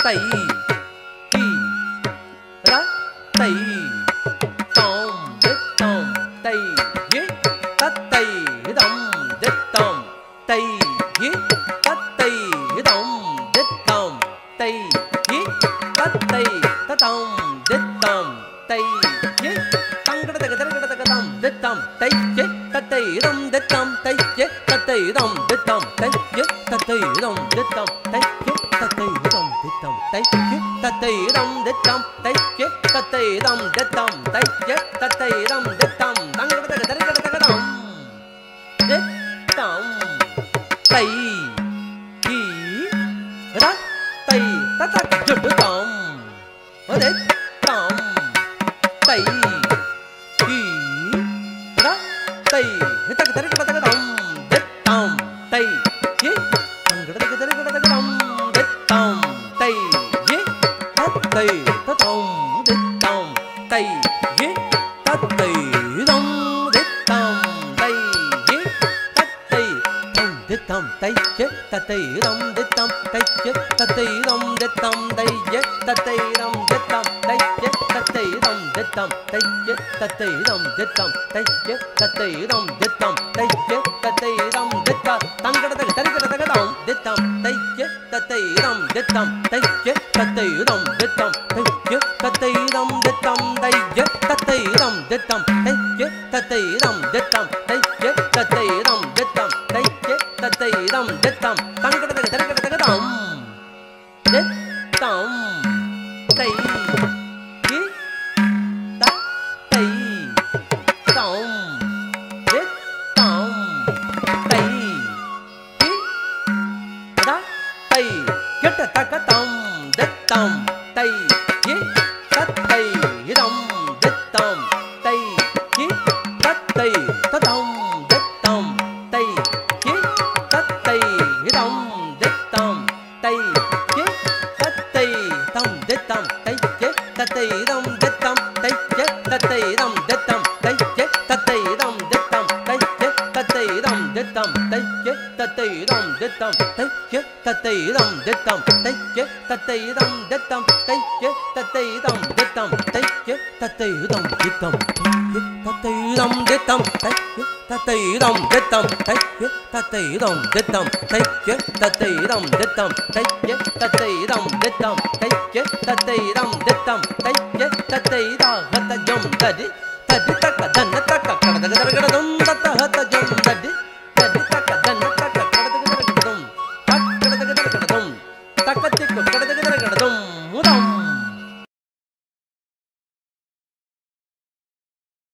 தை கி ர தை தாம் தித்தாம் தை ஏ தத்தை தம் தித்தாம் தை ஏ தத்தை தம் தித்தாம் தை ஏ தத்தை ததாம் தித்தாம் தை ஏ தங்கடதக தரகடதக தாம் தித்தாம் தை ஏ தத்தை தம் தித்தாம் தை ஏ தத்தை தம் தித்தாம் தை ஏ தத்தை தம் தித்தாம் தை ஏ தத்தை தம் தித்தாம் தை ஏ தத்தை தம் தித்தாம் தை ஏ தத்தை தம் தித்தாம் தை ஏ தத்தை தம் தித்தாம் தங்கடதக தரகடதக தாம் தித்தாம் தை கி ர தை ததக ஜுடுதாம் தித்தாம் தை கி ர தை ததக தரகடதக தாம் தித்தாம் தை ஏ தங்கடதக தரகடதக தாம் தித்தாம் தை ஏ தத்தை ததாம் தித்தாம் தை ஏ தத்தை தம் தித்தாம் தை ஏ தத்தை தம் தித்தாம் தை ஏ தத்தை தம் தித்தாம் தை ஏ தத்தை தம் தித்தாம் தை ஏ தத்தை தம் தித்தாம் தை ஏ தத்தை தம் தித்தாம் தை ஏ தத்தை தம் தித்தாம் தை ஏ தத்தை தம் தித்தாம் தை ஏ தத்தை தம் தித்தா தங்கடதக தரகடதக தாம் தித்தாம் தை ஏ தத்தை தம் தித்தாம் தை ஏ தத்தை தம் தித்தாம் தை ஏ தத்தை தம் தித்தாம் தை ஏ தத்தை தம் தித்தாம் தை ஏ தத்தை தம் தித்தாம் தை ஏ தத்தை தம் தித்தாம் தை ஏ தத்தை தம் தித்தாம் தங்கடதக தரகடதக தாம் தித்தாம் தை கி த தை தாம் தித்தாம் தை கி த தை கெட்ட தக்க தாம் தித்தாம் தை ஏ தத்தை இதம் தித்தாம் தை கி தத்தை ததாம் தித்தாம் தை கி தத்தை இதம் தித்தாம் தை கி தத்தை தம் தித்தாம் தை கி தத்தை இதம் தித்தாம் தை கி தத்தை இதம் தித்தாம் தை கி தத்தை இதம் தித்தாம் தை கி தத்தை இதம் தித்தாம் தை கி தத்தை இதம் தித்தாம் தை கி தத்தை இதம் தித்தாம் தை கி தத்தை இதம் தித்தாம் தை கி தத்தை இதம் தித்தாம் தை கி தத்தை இதம் தித்தாம் தத்தை இதம் தித்தாம் தை கி தத்தை இதம் தித்தாம் தை கி தத்தை இதம் தித்தாம் தை கி தத்தை இதம் தித்தாம் தை கி தத்தை இதம் தித்தாம் தை கி தத்தை இதம் தித்தாம் தை கி தத்தை இதா ஹத ஜம் ததி ததி தக்க தன்ன தக்க கடதக தரகடதம் தத்த ஹத ஜம்